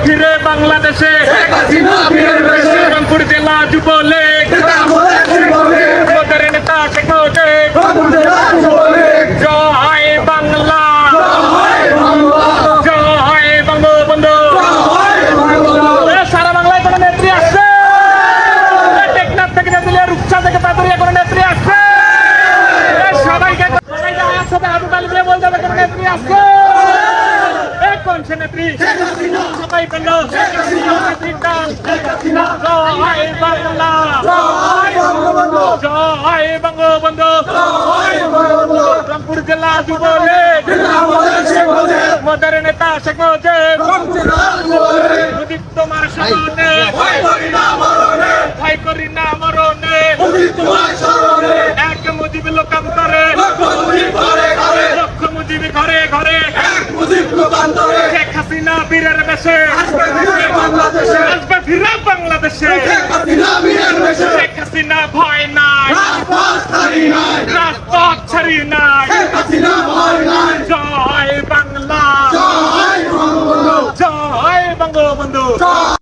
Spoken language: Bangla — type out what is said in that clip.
ফিরে বাংলাদেশে রংপুর জেলা যুবলীগ আমাদের নেতা শেখ মুজিব জয় বাংলা জয় বঙ্গবন্ধু। সারা বাংলায় কোনো নেত্রী আসছে, টেকনাফ থেকে নেত্রী, রূপসা থেকে পাতুরিয়া কোনো নেত্রী আসছে, সবাইকে হাতে তালি দিয়ে বলতে হবে কোনো নেত্রী আসছে। কোন সে নেত্রী? সবাই পেল জয় বাংলা জয় বঙ্গবন্ধু। রংপুর জেলা যুবলীগ আমাদের নেতা শেখ মুজিব মুজিব তোমার স্মরণে ভয় করি না মরণে এক মুজিব লোকান্তরে লক্ষ মুজিব ঘরে ঘরে শেখ হাসিনা বীরের বেশে আসবে ফিরে বাংলাদেশে। শেখ হাসিনা ভয় নাই রাজপথ ছাড়ি নাই